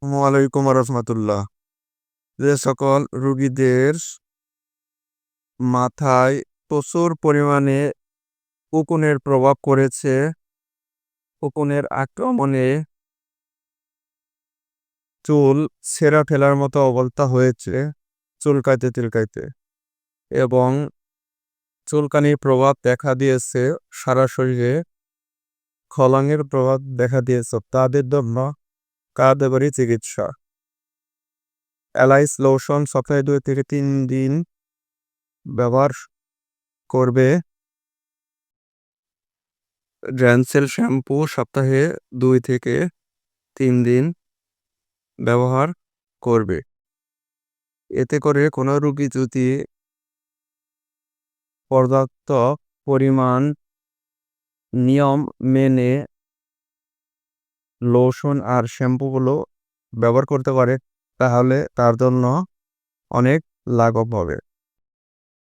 ওয়ালাইকুম রহমতুল্লাহ। যে সকল রোগীদের মাথায় প্রচুর পরিমাণে উকুনের প্রভাব পড়েছে, উকুনের আক্রমণে চুল ছেঁড়া ফেলার মতো অবস্থা হয়েছে, চুলকাইতে চুলকাইতে, এবং চুলকানির প্রভাব দেখা দিয়েছে সারা শরীরে, খলনের প্রভাব দেখা দিয়েছে, তাদের জন্য কার্যকরী চিকিৎসা অ্যালাইস লোশন সপ্তাহে 2 থেকে 3 দিন ব্যবহার করবে। জ্যানসেল শ্যাম্পু সপ্তাহে 2 থেকে 3 দিন ব্যবহার করবে। এতে করে কোনো রোগী যদি পর্যাপ্ত পরিমাণ নিয়ম মেনে লোশন আর শ্যাম্পুগুলো ব্যবহার করতে পারে, তাহলে তার জন্য অনেক লাঘব হবে।